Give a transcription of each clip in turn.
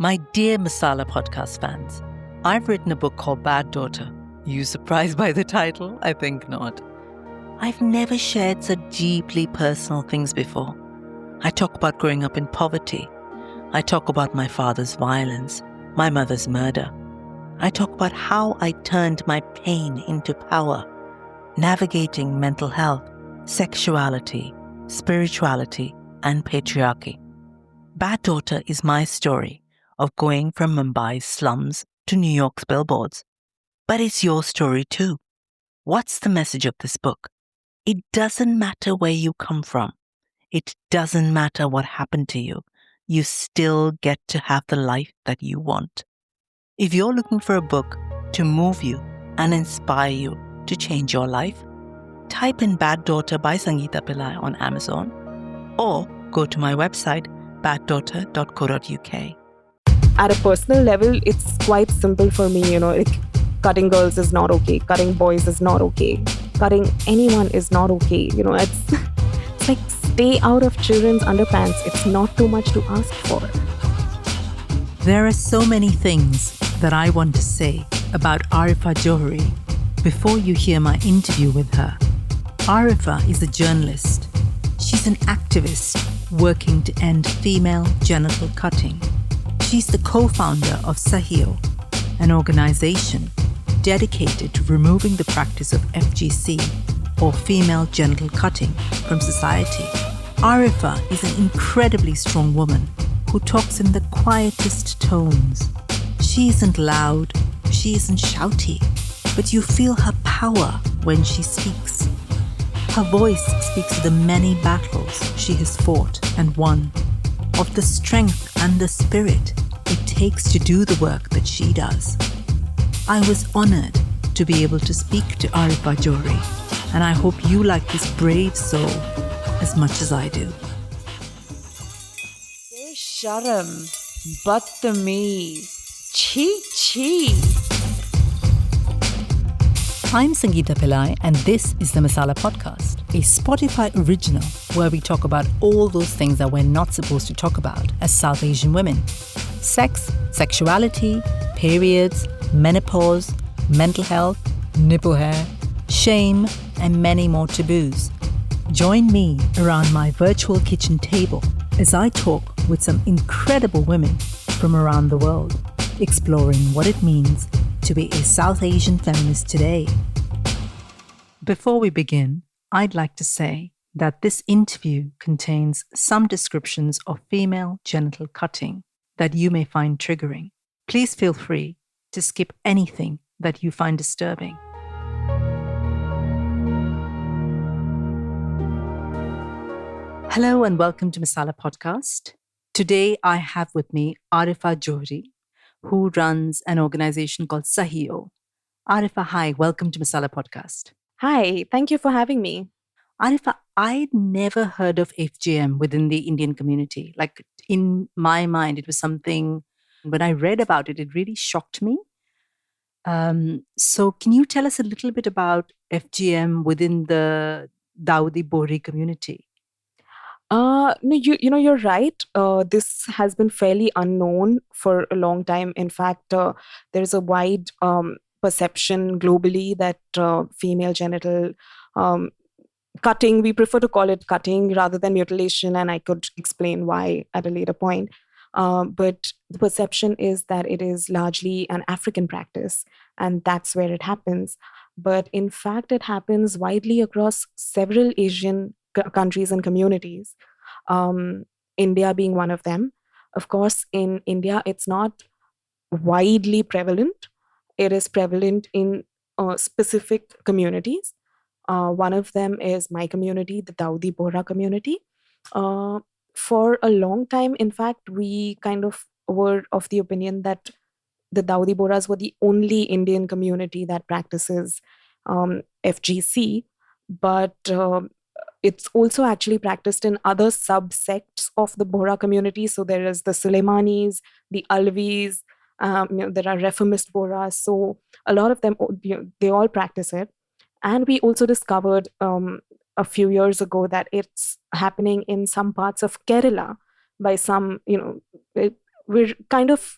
My dear Masala Podcast fans, I've written a book called Bad Daughter. You surprised by the title? I think not. I've never shared such deeply personal things before. I talk about growing up in poverty. I talk about my father's violence, my mother's murder. I talk about how I turned my pain into power, navigating mental health, sexuality, spirituality, and patriarchy. Bad Daughter is my story of going from Mumbai's slums to New York's billboards. But it's your story too. What's the message of this book? It doesn't matter where you come from. It doesn't matter what happened to you. You still get to have the life that you want. If you're looking for a book to move you and inspire you to change your life, type in Bad Daughter by Sangeeta Pillai on Amazon or go to my website, baddaughter.co.uk. At a personal level, it's quite simple for me, like cutting girls is not okay, cutting boys is not okay, cutting anyone is not okay. It's like stay out of children's underpants. It's not too much to ask for. There are so many things that I want to say about Aarefa Johari before you hear my interview with her. Aarefa is a journalist. She's an activist working to end female genital cutting. She's the co-founder of Sahio, an organization dedicated to removing the practice of FGC, or female genital cutting, from society. Aarefa is an incredibly strong woman who talks in the quietest tones. She isn't loud, she isn't shouty, but you feel her power when she speaks. Her voice speaks of the many battles she has fought and won, of the strength and the spirit it takes to do the work that she does. I was honored to be able to speak to Aarefa Johari, and I hope you like this brave soul as much as I do. Sharam, Badtameez, Chee Chee. I'm Sangeeta Pillai, and this is the Masala Podcast, a Spotify original where we talk about all those things that we're not supposed to talk about as South Asian women. Sex, sexuality, periods, menopause, mental health, nipple hair, shame, and many more taboos. Join me around my virtual kitchen table as I talk with some incredible women from around the world, exploring what it means to be a South Asian feminist today. Before we begin, I'd like to say that this interview contains some descriptions of female genital cutting that you may find triggering. Please feel free to skip anything that you find disturbing. Hello and welcome to Masala Podcast. Today I have with me Aarefa Johari, who runs an organization called Sahio. Aarefa, hi, welcome to Masala Podcast. Hi, thank you for having me. Aarefa, I'd never heard of FGM within the Indian community. Like in my mind, it was something, when I read about it, it really shocked me. So can you tell us a little bit about FGM within the Dawoodi Bohari community? No, you're right. This has been fairly unknown for a long time. In fact, there's a wide perception globally that female genital cutting, we prefer to call it cutting rather than mutilation, and I could explain why at a later point. But the perception is that it is largely an African practice, and that's where it happens. But in fact, it happens widely across several Asian countries and communities, India being one of them. Of course, in India, it's not widely prevalent. It is prevalent in specific communities. One of them is my community, the Dawoodi Bohra community. For a long time, in fact, we kind of were of the opinion that the Dawoodi Bohras were the only Indian community that practices FGC, but it's also actually practiced in other subsects of the Bohra community. So there is the Sulaimanis, the Alvis, there are reformist Bohras. So a lot of them, they all practice it. And we also discovered a few years ago that it's happening in some parts of Kerala by some,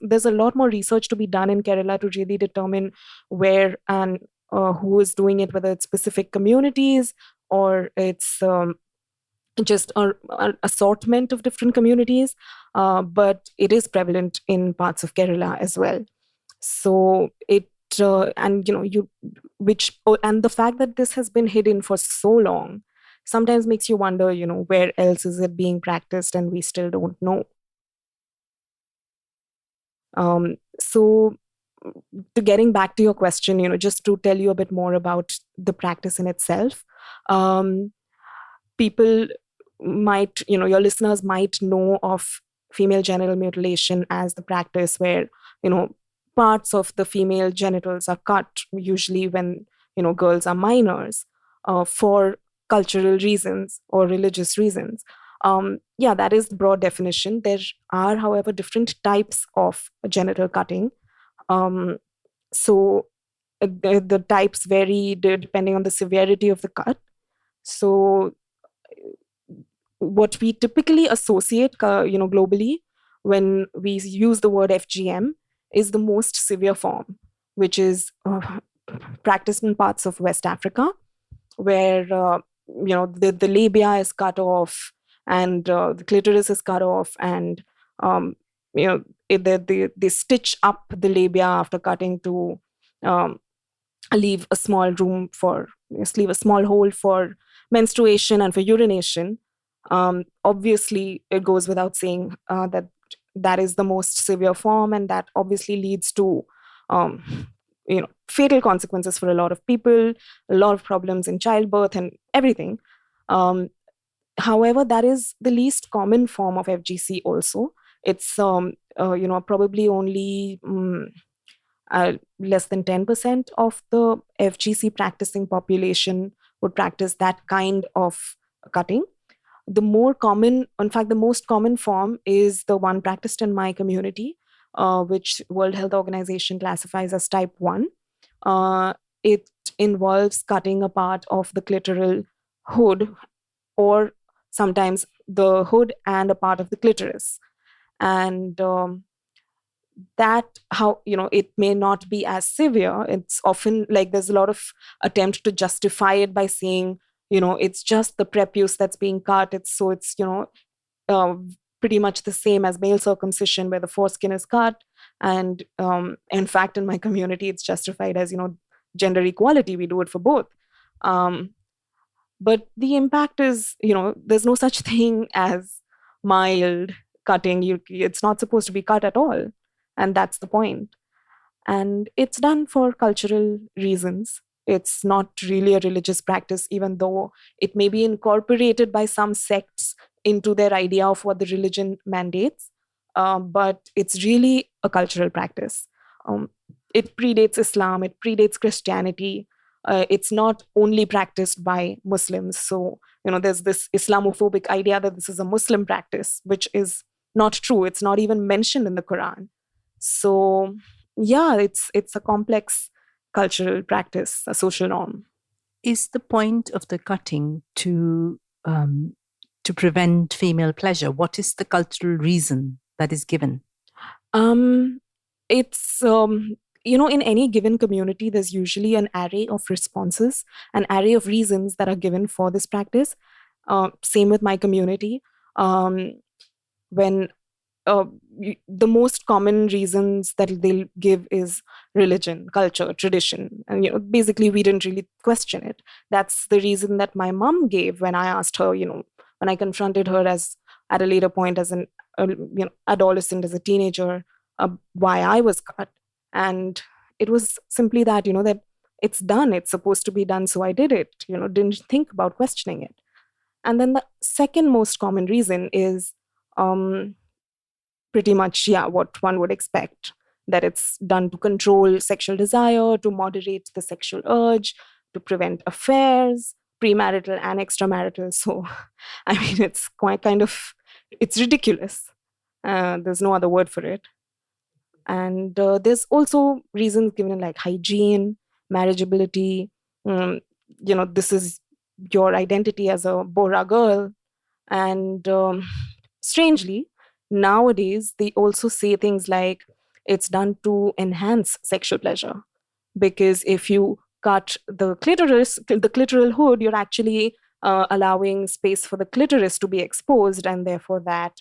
there's a lot more research to be done in Kerala to really determine where and who is doing it, whether it's specific communities or it's just an assortment of different communities. But it is prevalent in parts of Kerala as well. So and and the fact that this has been hidden for so long sometimes makes you wonder, where else is it being practiced and we still don't know. So to getting back to your question, just to tell you a bit more about the practice in itself, people might, your listeners might know of female genital mutilation as the practice where, parts of the female genitals are cut, usually when, girls are minors, for cultural reasons or religious reasons. Yeah, that is the broad definition. There are, however, different types of genital cutting. So the types vary depending on the severity of the cut. So what we typically associate, globally, when we use the word FGM, is the most severe form, which is practiced in parts of West Africa, where the labia is cut off and the clitoris is cut off, and they stitch up the labia after cutting to leave a small hole for menstruation and for urination. Obviously, it goes without saying that is the most severe form, and that obviously leads to fatal consequences for a lot of people, a lot of problems in childbirth and everything. However, that is the least common form of FGC also. It's probably only less than 10% of the FGC practicing population would practice that kind of cutting. The most common form is the one practiced in my community, which World Health Organization classifies as type 1. It involves cutting a part of the clitoral hood, or sometimes the hood and a part of the clitoris. And it may not be as severe. It's often like there's a lot of attempt to justify it by saying, it's just the prepuce that's being cut. It's pretty much the same as male circumcision, where the foreskin is cut. And in fact, in my community, it's justified as, gender equality. We do it for both. But the impact is, there's no such thing as mild cutting. It's not supposed to be cut at all. And that's the point. And it's done for cultural reasons. It's not really a religious practice, even though it may be incorporated by some sects into their idea of what the religion mandates. But it's really a cultural practice. It predates Islam, it predates Christianity. It's not only practiced by Muslims. So, there's this Islamophobic idea that this is a Muslim practice, which is not true. It's not even mentioned in the Quran. So, yeah, it's a complex cultural practice, a social norm. Is the point of the cutting to prevent female pleasure? What is the cultural reason that is given? It's in any given community, there's usually an array of responses, an array of reasons that are given for this practice. Same with my community. When the most common reasons that they'll give is religion, culture, tradition. And, basically we didn't really question it. That's the reason that my mom gave when I asked her, when I confronted her at a later point as an adolescent, as a teenager, why I was cut. And it was simply that, that it's done, it's supposed to be done, so I did it, didn't think about questioning it. And then the second most common reason is pretty much, what one would expect, that it's done to control sexual desire, to moderate the sexual urge, to prevent affairs, premarital and extramarital. So, I mean, it's it's ridiculous. There's no other word for it. And there's also reasons given in like hygiene, marriageability. This is your identity as a Bohra girl. And strangely, nowadays they also say things like it's done to enhance sexual pleasure, because if you cut the clitoris, the clitoral hood, you're actually allowing space for the clitoris to be exposed, and therefore that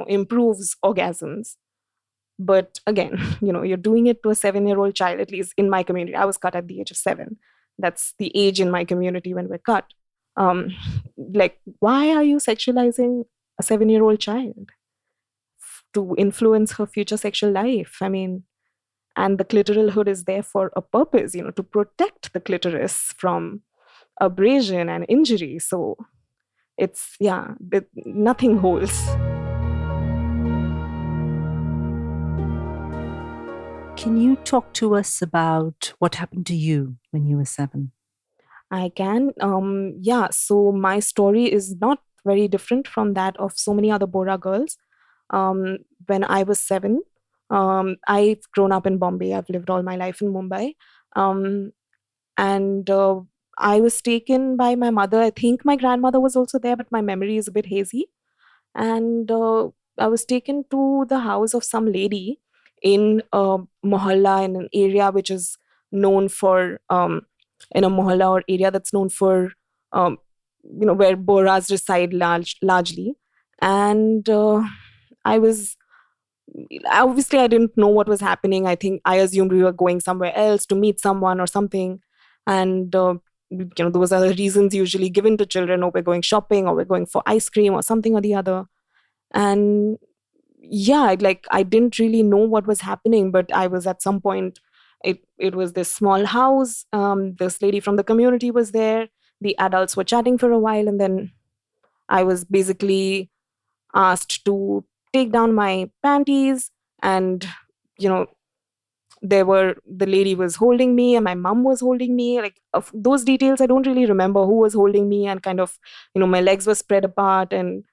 improves orgasms. But again, you're doing it to a 7-year-old child. At least in my community, I was cut at the age of 7. That's the age in my community when we're cut. Like, why are you sexualizing a 7-year-old child to influence her future sexual life? I mean, and the clitoral hood is there for a purpose, to protect the clitoris from abrasion and injury. So it's, nothing holds. Can you talk to us about what happened to you when you were 7? I can. So my story is not very different from that of so many other Bora girls. When I was 7, I've grown up in Bombay. I've lived all my life in Mumbai. And I was taken by my mother. I think my grandmother was also there, but my memory is a bit hazy. And I was taken to the house of some lady in a mohalla, in an area which is known for, in a mohalla or area that's known for, where Boras reside largely. And obviously I didn't know what was happening. I think I assumed we were going somewhere else to meet someone or something. And, those are the reasons usually given to children, or we're going shopping, or we're going for ice cream or something or the other. And I didn't really know what was happening, but I was at some point, it was this small house. This lady from the community was there. The adults were chatting for a while, and then I was basically asked to take down my panties, and the lady was holding me and my mom was holding me. Like, of those details I don't really remember, who was holding me, and kind of my legs were spread apart, and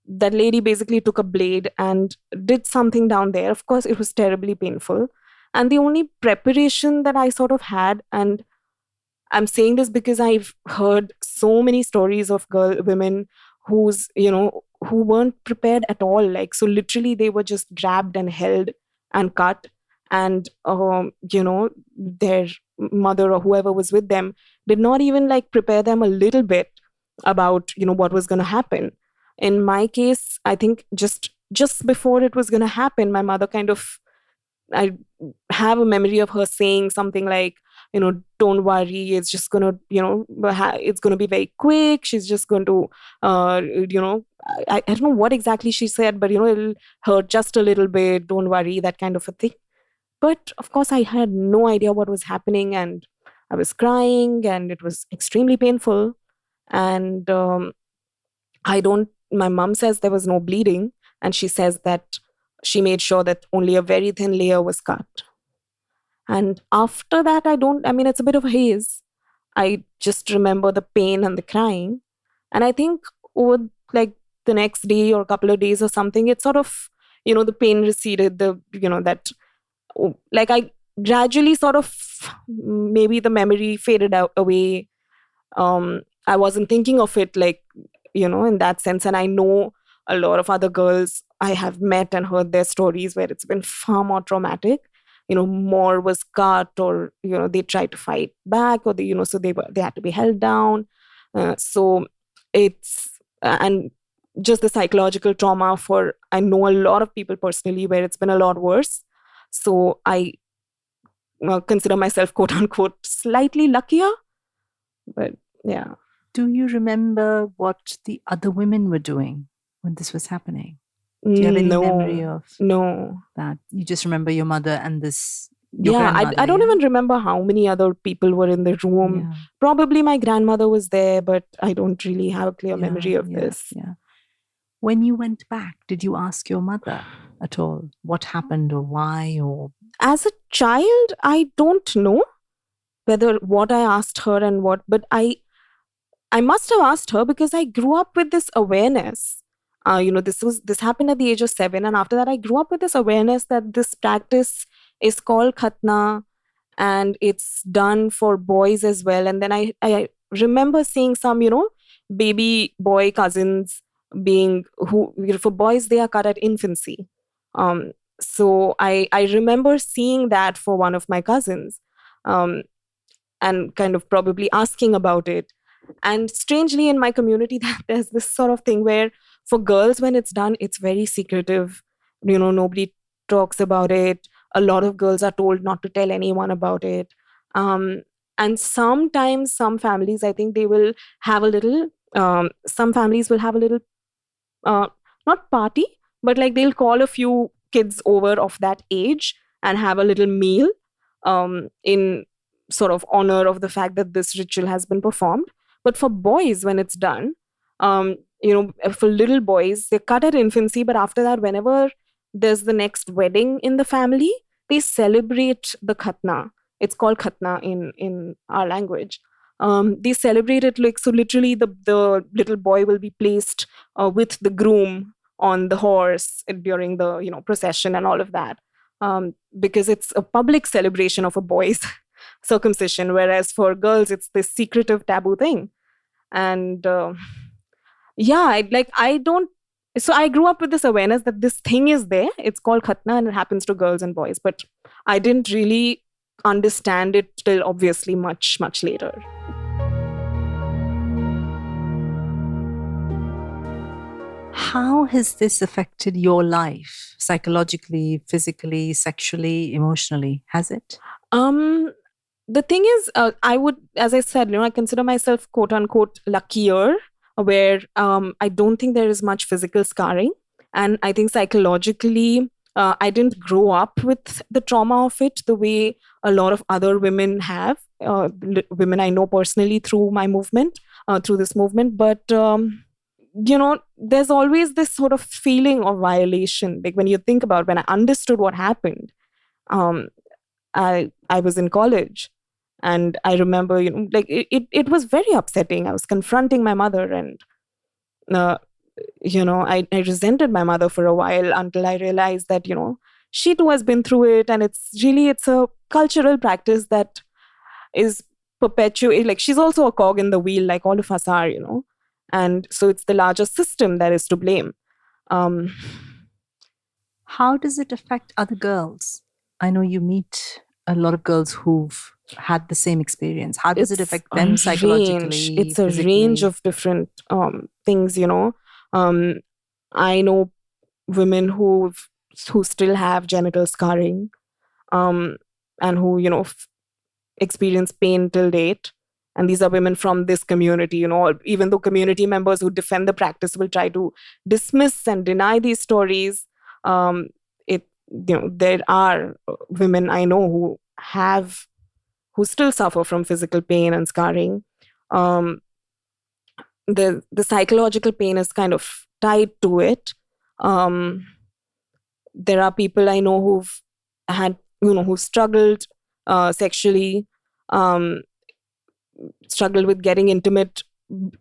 that lady basically took a blade and did something down there. Of course, it was terribly painful. And the only preparation that I sort of had, and I'm saying this because I've heard so many stories of women who weren't prepared at all. Like, so literally they were just grabbed and held and cut. And, their mother or whoever was with them did not even prepare them a little bit about, what was going to happen. In my case, I think just before it was going to happen, my mother I have a memory of her saying something like, don't worry, it's just going to, it's going to be very quick. She's just going to, I don't know what exactly she said, but, it'll hurt just a little bit. Don't worry, that kind of a thing. But of course, I had no idea what was happening, and I was crying, and it was extremely painful. And my mom says there was no bleeding, and she says that she made sure that only a very thin layer was cut. And after that, it's a bit of a haze. I just remember the pain and the crying. And I think over the next day or a couple of days or something, it sort of, the pain receded, I gradually sort of, maybe the memory faded away. I wasn't thinking of it in that sense. And I know a lot of other girls I have met and heard their stories where it's been far more traumatic. More was cut, or, they tried to fight back, or they had to be held down. So it's, and just the psychological trauma I know a lot of people personally where it's been a lot worse. So I consider myself, quote unquote, slightly luckier. But yeah. Do you remember what the other women were doing when this was happening? Do you have any memory of that? You just remember your mother and this. I don't even remember how many other people were in the room. Yeah. Probably my grandmother was there, but I don't really have a clear memory of this. Yeah. When you went back, did you ask your mother at all what happened or why? Or as a child, I don't know what I asked her and what, but I must have asked her because I grew up with this awareness. This happened at the age of 7, and after that I grew up with this awareness that this practice is called khatna, and it's done for boys as well. And then I remember seeing some, baby boy cousins being who, for boys, they are cut at infancy. So I remember seeing that for one of my cousins, um, and kind of probably asking about it. And strangely, in my community, that there's this sort of thing where for girls, when it's done, it's very secretive. Nobody talks about it. A lot of girls are told not to tell anyone about it. And sometimes some families, I think they will have a little, some families will have a little, not party, but like they'll call a few kids over of that age and have a little meal, in sort of honor of the fact that this ritual has been performed. But for boys, when it's done, for little boys, they're cut at infancy, but after that, whenever there's the next wedding in the family, they celebrate the khatna. It's called khatna in our language. They celebrate it like, so literally the little boy will be placed with the groom on the horse during the procession and all of that, because it's a public celebration of a boy's circumcision, whereas for girls it's this secretive taboo thing. And so I grew up with this awareness that this thing is there. It's called khatna and it happens to girls and boys, but I didn't really understand it till obviously much later. How has this affected your life psychologically, physically, sexually, emotionally? Has it? The thing is, I would, as I said, I consider myself quote unquote luckier, where I don't think there is much physical scarring. And I think psychologically, I didn't grow up with the trauma of it the way a lot of other women have, women I know personally through my movement, through this movement. But, there's always this sort of feeling of violation. Like when you think about when I understood what happened, I was in college. And I remember, it was very upsetting. I was confronting my mother and, I resented my mother for a while until I realized that, she too has been through it. And it's a cultural practice that is perpetuated. Like she's also a cog in the wheel, like all of us are, And so it's the larger system that is to blame. How does it affect other girls? I know you meet a lot of girls who've had the same experience. How does it affect them psychologically? It's a range of different things, I know women who still have genital scarring, and who, experience pain till date. And these are women from this community, even though community members who defend the practice will try to dismiss and deny these stories. There are women I know who still suffer from physical pain and scarring. The psychological pain is kind of tied to it. There are people I know who've had, who struggled sexually, struggled with getting intimate.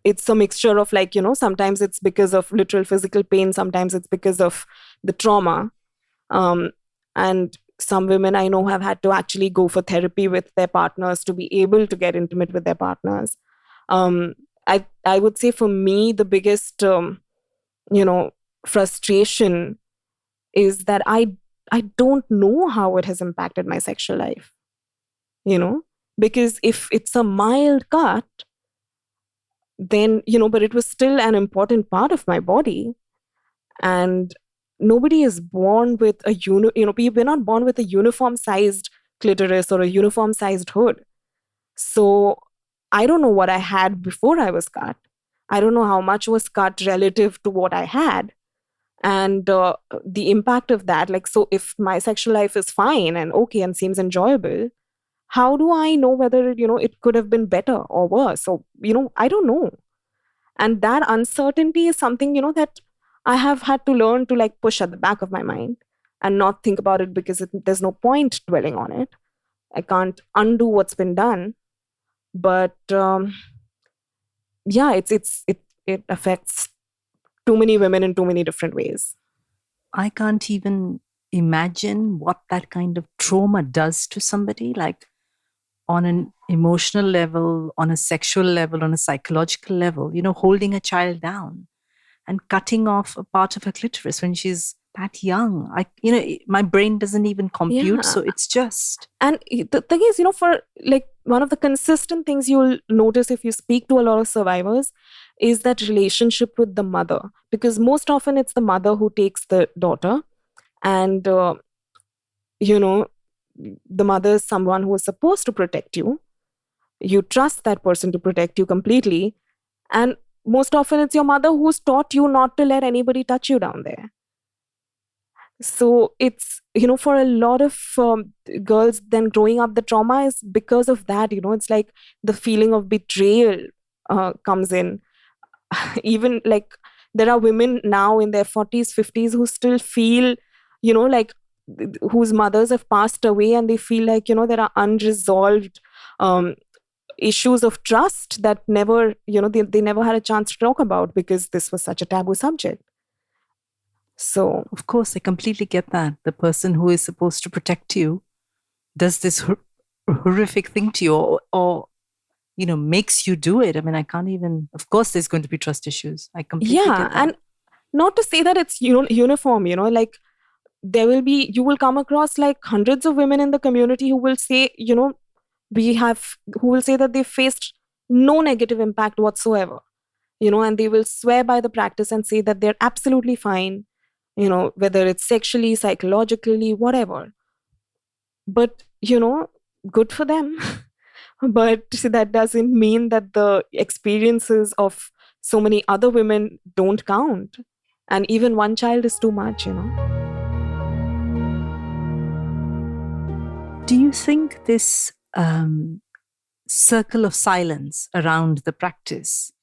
It's a mixture of sometimes it's because of literal physical pain, sometimes it's because of the trauma. And some women I know have had to actually go for therapy with their partners to be able to get intimate with their partners. I would say for me, the biggest, frustration is that I don't know how it has impacted my sexual life, because if it's a mild cut, then, but it was still an important part of my body. And nobody is born with we're not born with a uniform sized clitoris or a uniform sized hood. So I don't know what I had before I was cut. I don't know how much was cut relative to what I had. And the impact of that, so if my sexual life is fine and okay and seems enjoyable, how do I know whether, it could have been better or worse? So, I don't know. And that uncertainty is something, that I have had to learn to push at the back of my mind and not think about it, because there's no point dwelling on it. I can't undo what's been done. But it affects too many women in too many different ways. I can't even imagine what that kind of trauma does to somebody, on an emotional level, on a sexual level, on a psychological level, holding a child down and cutting off a part of her clitoris when she's that young. My brain doesn't even compute. Yeah. So it's just. And the thing is, for like one of the consistent things you'll notice if you speak to a lot of survivors is that relationship with the mother. Because most often it's the mother who takes the daughter. And, the mother is someone who is supposed to protect you. You trust that person to protect you completely. And most often it's your mother who's taught you not to let anybody touch you down there. So it's, for a lot of girls, then growing up, the trauma is because of that. It's like the feeling of betrayal comes in. Even like there are women now in their 40s, 50s who still feel, like whose mothers have passed away, and they feel like, there are unresolved issues of trust that never, they never had a chance to talk about because this was such a taboo subject. So, of course, I completely get that. The person who is supposed to protect you does this horrific thing to you or makes you do it. I mean, I can't even, of course, there's going to be trust issues. I completely get that. And not to say that it's uniform, like you will come across like hundreds of women in the community who will say, who will say that they faced no negative impact whatsoever, and they will swear by the practice and say that they're absolutely fine, whether it's sexually, psychologically, whatever. But, good for them. But that doesn't mean that the experiences of so many other women don't count. And even one child is too much, Do you think this circle of silence around the practice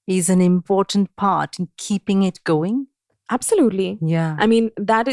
is an important part in keeping it going? Absolutely. Yeah. I mean, that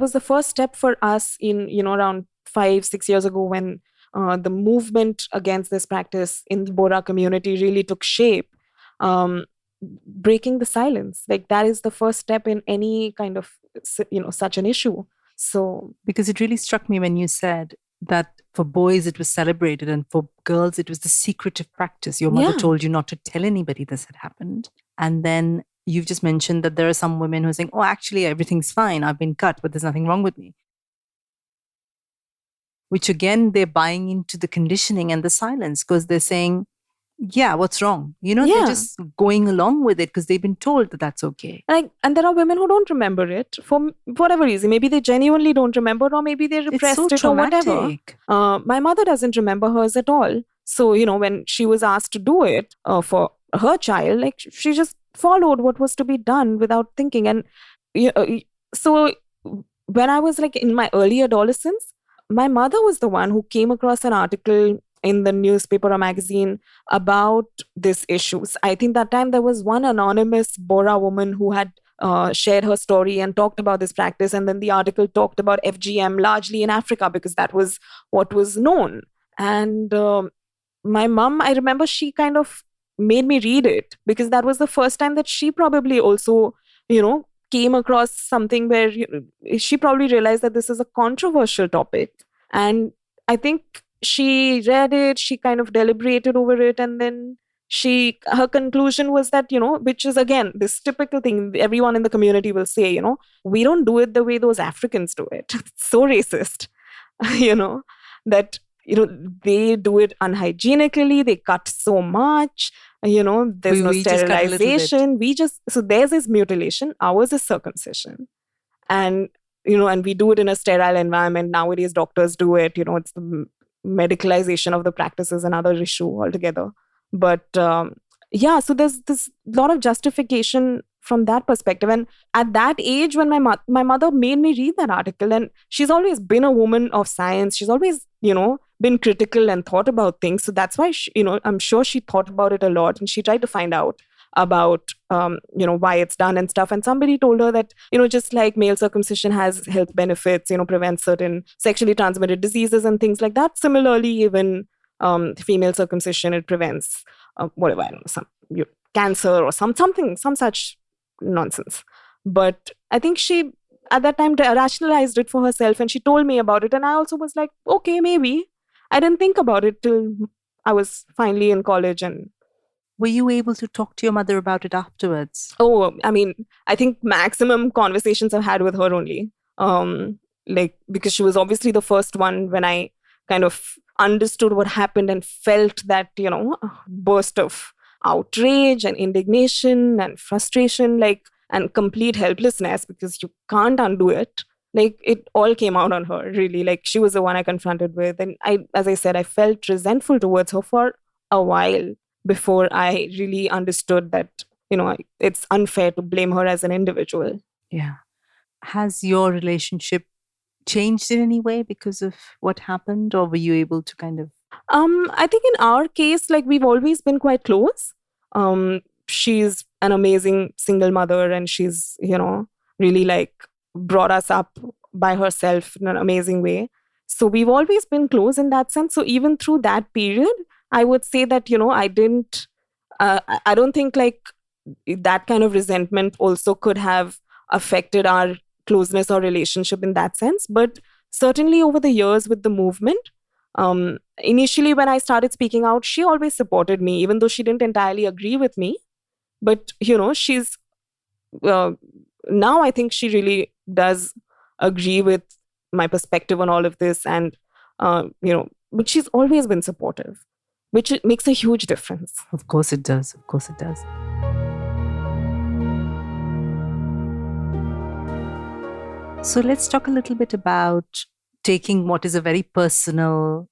was the first step for us in, around 5-6 years ago when the movement against this practice in the Bohra community really took shape. Breaking the silence, like that is the first step in any kind of, such an issue. So, because it really struck me when you said that for boys it was celebrated and for girls it was the secretive practice. Your mother told you not to tell anybody this had happened. And then you've just mentioned that there are some women who are saying, oh, actually, everything's fine. I've been cut, but there's nothing wrong with me. Which again, they're buying into the conditioning and the silence because they're saying, yeah, what's wrong? They're just going along with it because they've been told that that's okay. And there are women who don't remember it for whatever reason. Maybe they genuinely don't remember, or maybe they repressed it or whatever. My mother doesn't remember hers at all. So, when she was asked to do it for her child, like she just followed what was to be done without thinking. And so when I was like in my early adolescence, my mother was the one who came across an article in the newspaper or magazine about this issues. I think that time there was one anonymous Bohra woman who had shared her story and talked about this practice. And then the article talked about FGM largely in Africa because that was what was known. And my mom, I remember she kind of made me read it because that was the first time that she probably also, came across something where she probably realized that this is a controversial topic. And I think she read it, she kind of deliberated over it, and then her conclusion was that, which is again, this typical thing everyone in the community will say, we don't do it the way those Africans do it. It's so racist, that, they do it unhygienically, they cut so much, there's no sterilization. So theirs is mutilation, ours is circumcision. And, and we do it in a sterile environment. Nowadays, doctors do it, it's the medicalization of the practice is another issue altogether. But so there's this lot of justification from that perspective. And at that age, when my mother made me read that article, and she's always been a woman of science, she's always, been critical and thought about things. So that's why, I'm sure she thought about it a lot and she tried to find out about, why it's done and stuff. And somebody told her that, just like male circumcision has health benefits, prevents certain sexually transmitted diseases and things like that. Similarly, even female circumcision, it prevents whatever, I don't know, some cancer or some such nonsense. But I think she, at that time, rationalized it for herself and she told me about it. And I also was like, okay, maybe. I didn't think about it till I was finally in college and Were you able to talk to your mother about it afterwards? Oh, I mean, I think maximum conversations I've had with her only. Because she was obviously the first one when I kind of understood what happened and felt that, burst of outrage and indignation and frustration, and complete helplessness because you can't undo it. It all came out on her, really. She was the one I confronted with. And as I said, I felt resentful towards her for a while before I really understood that, it's unfair to blame her as an individual. Yeah. Has your relationship changed in any way because of what happened, or were you able to kind of? I think in our case, we've always been quite close. She's an amazing single mother, and she's, really brought us up by herself in an amazing way. So we've always been close in that sense. So even through that period, I would say that, I don't think that kind of resentment also could have affected our closeness or relationship in that sense. But certainly over the years with the movement, initially when I started speaking out, she always supported me, even though she didn't entirely agree with me. But, she's now I think she really does agree with my perspective on all of this. And, but she's always been supportive, which makes a huge difference. Of course it does. Of course it does. So let's talk a little bit about taking what is a very personal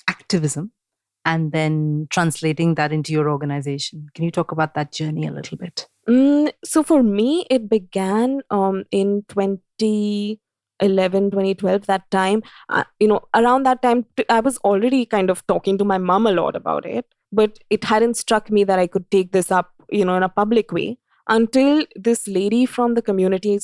activism and then translating that into your organization. Can you talk about that journey a little bit? So for me, it began in 2011, 2012, that time. Around that time, I was already kind of talking to my mom a lot about it, but it hadn't struck me that I could take this up, in a public way. Until this lady from the community,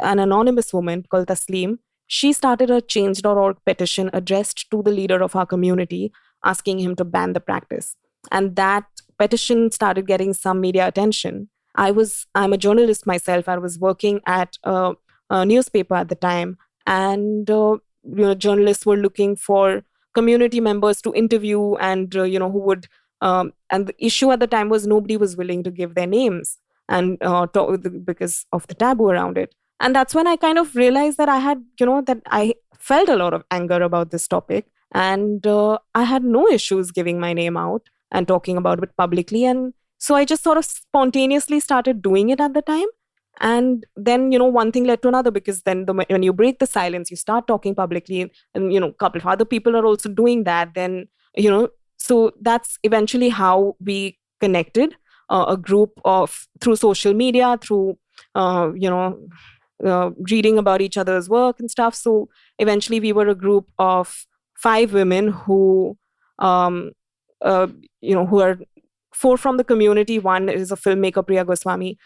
an anonymous woman called Tasleem, she started a change.org petition addressed to the leader of our community, asking him to ban the practice. And that petition started getting some media attention. I'm a journalist myself. I was working at a newspaper at the time, and journalists were looking for community members to interview, and who would. And the issue at the time was nobody was willing to give their names and talk because of the taboo around it. And that's when I kind of realized that I had, that I felt a lot of anger about this topic, and I had no issues giving my name out and talking about it publicly. And so I just sort of spontaneously started doing it at the time. And then, one thing led to another, because then when you break the silence, you start talking publicly, and, a couple of other people are also doing that. Then, so that's eventually how we connected, a group through social media, through, reading about each other's work and stuff. So eventually we were a group of 5 women who are 4 from the community. One is a filmmaker, Priya Goswami.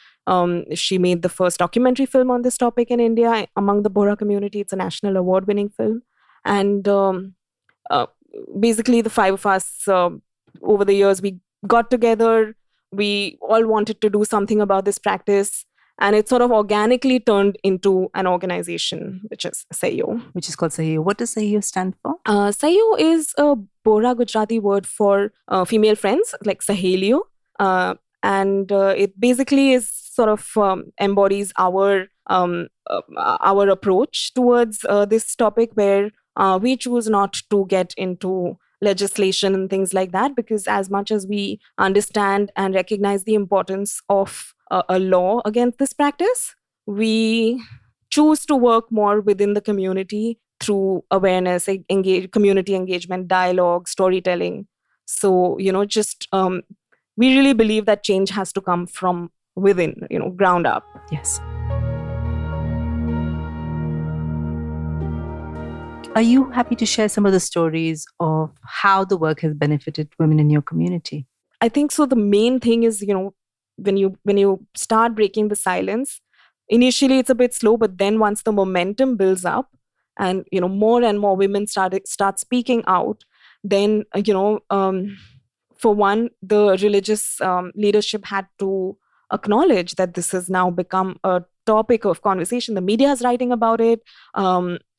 She made the first documentary film on this topic in India among the Bohra community. It's a national award-winning film. And basically the 5 of us, over the years, we got together. We all wanted to do something about this practice. And it sort of organically turned into an organization, which is Sahiyo. Which is called Sahiyo. What does Sahiyo stand for? Sahiyo is a Bohra Gujarati word for female friends, like Saheliyo. And it basically is sort of embodies our approach towards this topic, where we choose not to get into legislation and things like that, because as much as we understand and recognize the importance of a law against this practice, we choose to work more within the community through awareness, community engagement, dialogue, storytelling. So, we really believe that change has to come from within, ground up. Yes. Are you happy to share some of the stories of how the work has benefited women in your community? I think so. The main thing is, when you start breaking the silence, initially it's a bit slow, but then once the momentum builds up and, more and more women start speaking out, then, for one, the religious leadership had to acknowledge that this has now become a topic of conversation. The media is writing about it.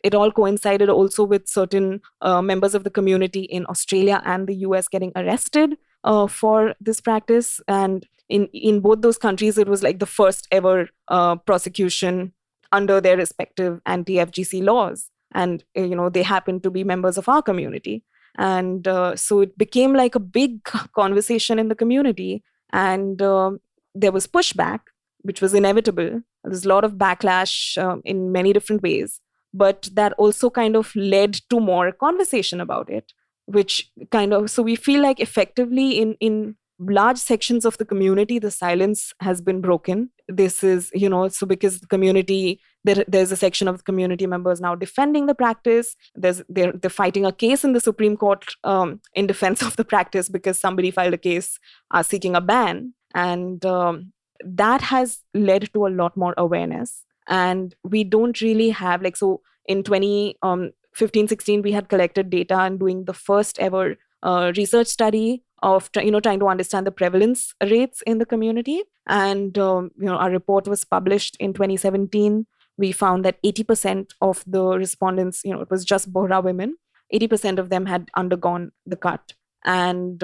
It all coincided also with certain members of the community in Australia and the US getting arrested for this practice. And in both those countries, it was like the first ever prosecution under their respective anti-FGC laws. And, they happened to be members of our community. And so it became like a big conversation in the community. And there was pushback, which was inevitable. There's a lot of backlash in many different ways. But that also kind of led to more conversation about it, which so we feel like effectively in large sections of the community, the silence has been broken. This is, so because the community, there's a section of the community members now defending the practice. They're fighting a case in the Supreme Court in defense of the practice because somebody filed a case seeking a ban. And that has led to a lot more awareness. And we don't really have, so in 2015-16, we had collected data and doing the first ever research study of trying to understand the prevalence rates in the community. And our report was published in 2017. We found that 80% of the respondents, it was just Bohra women, 80% of them had undergone the cut. And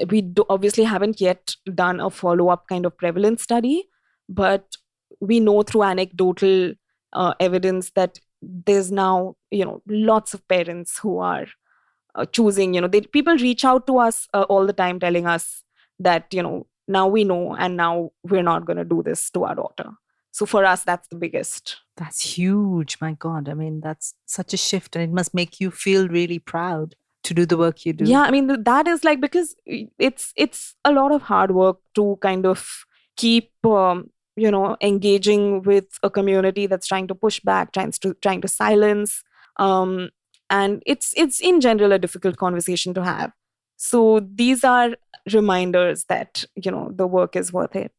we obviously haven't yet done a follow-up kind of prevalence study, but we know through anecdotal evidence that there's now, lots of parents who are choosing, people reach out to us all the time telling us that, now we know and now we're not going to do this to our daughter. So for us, that's the biggest. That's huge. My God. I mean, that's such a shift, and it must make you feel really proud to do the work you do. Yeah, I mean, that is because it's a lot of hard work to kind of keep, engaging with a community that's trying to push back, trying to silence. And it's in general a difficult conversation to have. So these are reminders that, the work is worth it.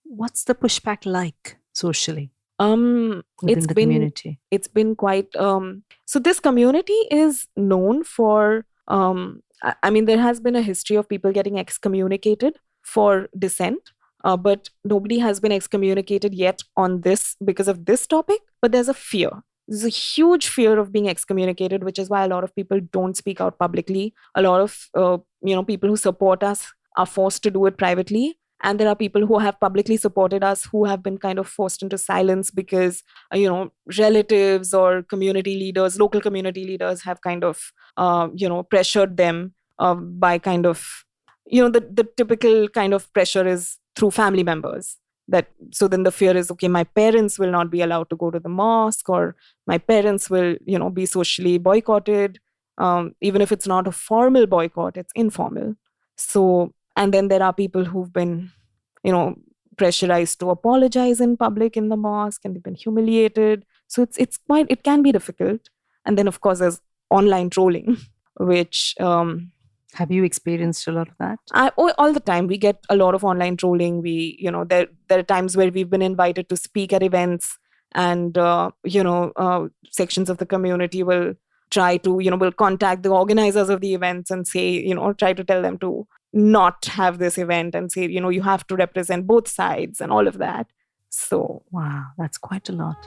What's the pushback like socially? Within the community? It's been quite... so this community is known for... there has been a history of people getting excommunicated for dissent. But nobody has been excommunicated yet on this because of this topic. But there's a fear. There's a huge fear of being excommunicated, which is why a lot of people don't speak out publicly. A lot of, people who support us are forced to do it privately. And there are people who have publicly supported us who have been kind of forced into silence because, relatives or community leaders, local community leaders have kind of, pressured them by kind of, the typical kind of pressure is through family members. So then the fear is, okay, my parents will not be allowed to go to the mosque, or my parents will, be socially boycotted. Even if it's not a formal boycott, it's informal. So, and then there are people who've been, pressurized to apologize in public in the mosque, and they've been humiliated. So it can be difficult. And then of course there's online trolling, which... Have you experienced a lot of that? All the time. We get a lot of online trolling. There are times where we've been invited to speak at events, and, sections of the community will try to, will contact the organizers of the events and say, try to tell them to not have this event and say, you have to represent both sides and all of that. So. Wow, that's quite a lot.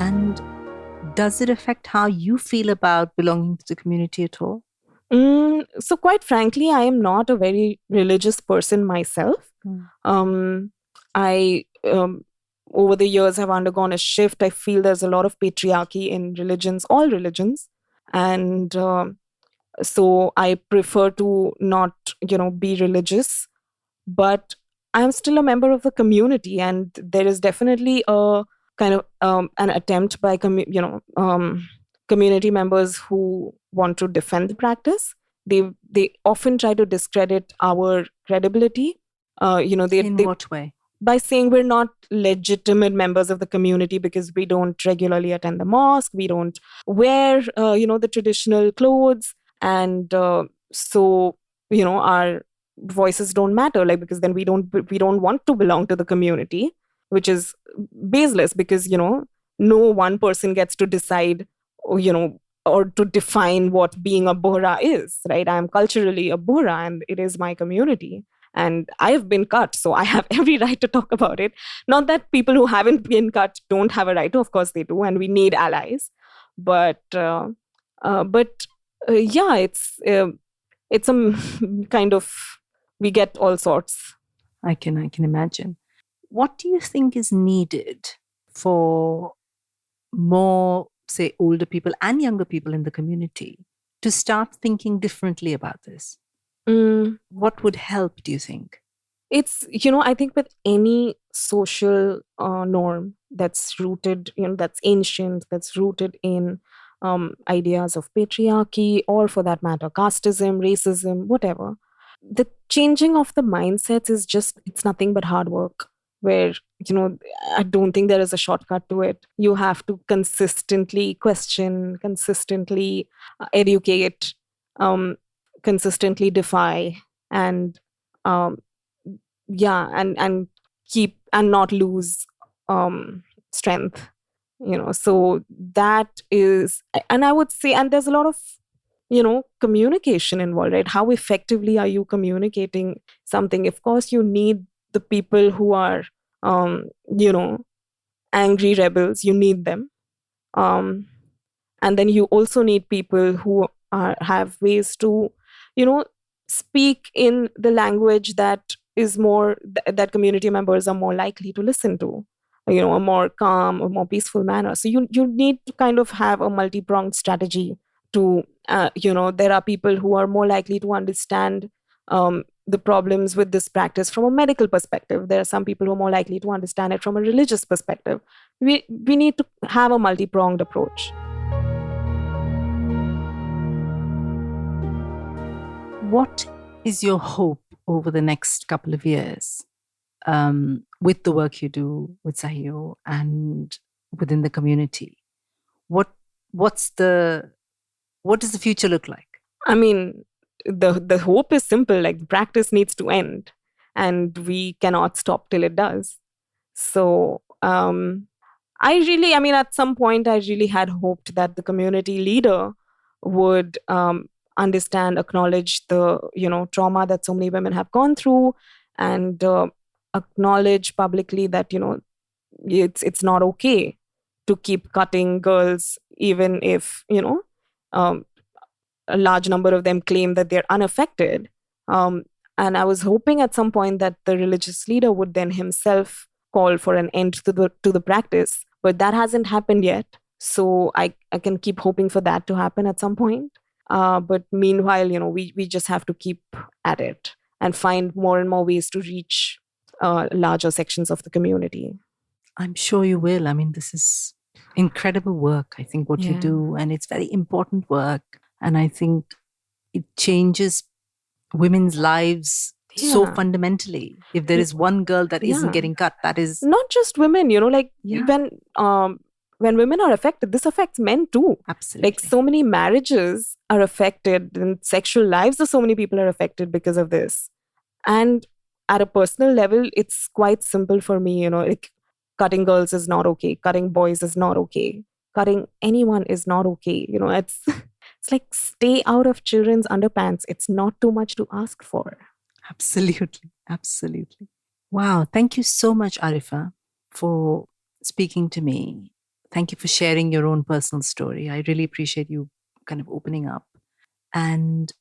And does it affect how you feel about belonging to the community at all? So quite frankly, I am not a very religious person myself. I, over the years, have undergone a shift. I feel there's a lot of patriarchy in religions, all religions. And so I prefer to not, be religious. But I'm still a member of the community, and there is definitely a kind of an attempt by community members who want to defend the practice. They often try to discredit our credibility. In what way? By saying we're not legitimate members of the community because we don't regularly attend the mosque, we don't wear the traditional clothes, and so our voices don't matter. Because then we don't want to belong to the community, which is baseless, because, no one person gets to decide, or to define what being a Bohra is, right? I'm culturally a Bohra, and it is my community. And I have been cut, so I have every right to talk about it. Not that people who haven't been cut don't have a right to, of course they do, and we need allies. But Yeah, it's kind of, we get all sorts. I can imagine. What do you think is needed for more, say, older people and younger people in the community to start thinking differently about this? Mm, What would help, do you think? it's, I think with any social norm that's rooted, that's ancient, that's rooted in ideas of patriarchy, or for that matter, casteism, racism, whatever, the changing of the mindsets is just, it's nothing but hard work, where, I don't think there is a shortcut to it. You have to consistently question, consistently educate, um, consistently defy, and um, yeah, and keep and not lose strength, so that is, and I would say, and there's a lot of communication involved, right? How effectively are you communicating something? Of course, you need the people who are um you know angry rebels, you need them, um and then you also need people who have ways to you know speak in the language that is more that community members are more likely to listen to, a more calm, a more peaceful manner. So you need to kind of have a multi-pronged strategy to there are people who are more likely to understand the problems with this practice from a medical perspective. There are some people who are more likely to understand it from a religious perspective. We need to have a multi-pronged approach. What is your hope over the next couple of years with the work you do with Sahio and within the community? What does the future look like? I mean, the hope is simple. Like, practice needs to end, and we cannot stop till it does. So at some point, I really had hoped that the community leader would understand, acknowledge the trauma that so many women have gone through, and acknowledge publicly that it's not okay to keep cutting girls, even if a large number of them claim that they're unaffected. And I was hoping at some point that the religious leader would then himself call for an end to the practice, but that hasn't happened yet. So I can keep hoping for that to happen at some point. But meanwhile, we just have to keep at it and find more and more ways to reach larger sections of the community. I'm sure you will. I mean, this is incredible work, I think, what you do, and it's very important work. And I think it changes women's lives so fundamentally. If there is one girl that isn't getting cut, that is not just women, when women are affected, this affects men too. Absolutely. Like, so many marriages are affected, and sexual lives of so many people are affected because of this. And at a personal level, it's quite simple for me, like, cutting girls is not okay, cutting boys is not okay, cutting anyone is not okay. It's it's like, stay out of children's underpants. It's not too much to ask for. Absolutely. Wow. Thank you so much, Aarefa, for speaking to me. Thank you for sharing your own personal story. I really appreciate you kind of opening up. And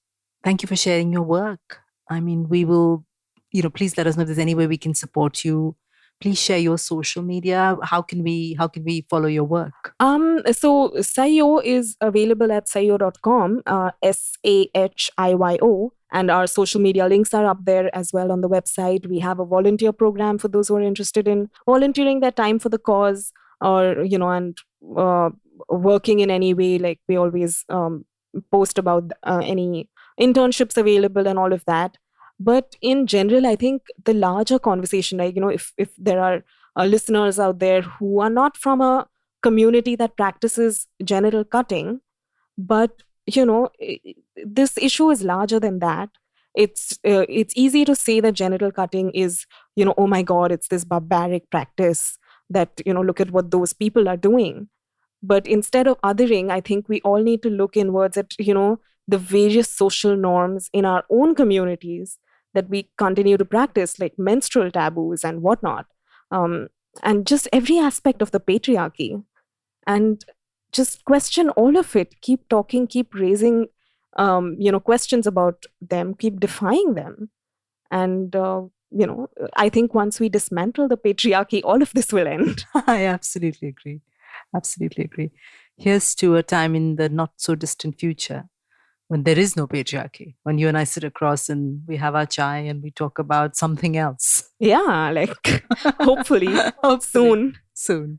thank you for sharing your work. I mean, we will, please let us know if there's any way we can support you. Please share your social media. How can we follow your work? So Sahio is available at sahio.com, SAHIYO, and our social media links are up there as well on the website. We have a volunteer program for those who are interested in volunteering their time for the cause, or and working in any way. Like, we always post about any internships available and all of that. But in general, I think the larger conversation, like, if there are listeners out there who are not from a community that practices genital cutting, but, this issue is larger than that. It's easy to say that genital cutting is, oh my God, it's this barbaric practice that, look at what those people are doing. But instead of othering, I think we all need to look inwards at, the various social norms in our own communities that we continue to practice, like menstrual taboos and whatnot, and just every aspect of the patriarchy, and just question all of it. Keep talking, keep raising questions about them, keep defying them. And, I think once we dismantle the patriarchy, all of this will end. I absolutely agree. Absolutely agree. Here's to a time in the not so distant future when there is no patriarchy, when you and I sit across and we have our chai and we talk about something else. Yeah, like hopefully soon.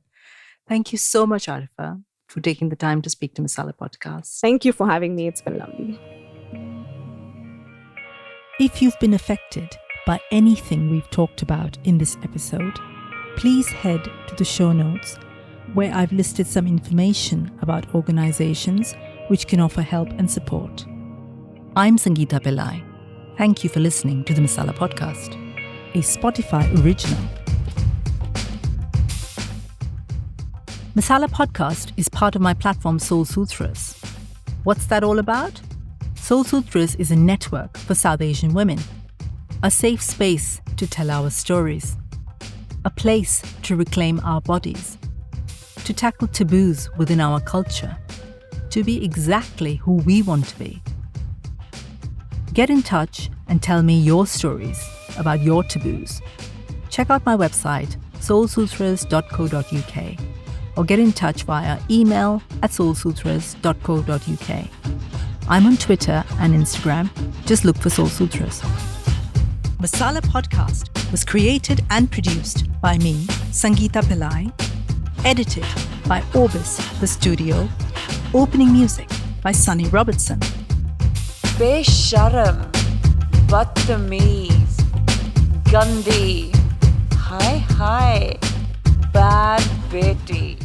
Thank you so much, Aarefa, for taking the time to speak to Masala Podcast. Thank you for having me. It's been lovely. If you've been affected by anything we've talked about in this episode, please head to the show notes where I've listed some information about organizations which can offer help and support. I'm Sangeeta Pillai. Thank you for listening to the Masala Podcast, a Spotify original. Masala Podcast is part of my platform Soul Sutras. What's that all about? Soul Sutras is a network for South Asian women, a safe space to tell our stories, a place to reclaim our bodies, to tackle taboos within our culture, to be exactly who we want to be. Get in touch and tell me your stories about your taboos. Check out my website, soulsutras.co.uk, or get in touch via email at soulsutras.co.uk. I'm on Twitter and Instagram. Just look for Soul Sutras. Masala Podcast was created and produced by me, Sangeeta Pillai, edited by Orbis, the studio, opening music by Sunny Robertson. Besharam, Badtameez, Gandhi, Hi, bad beti.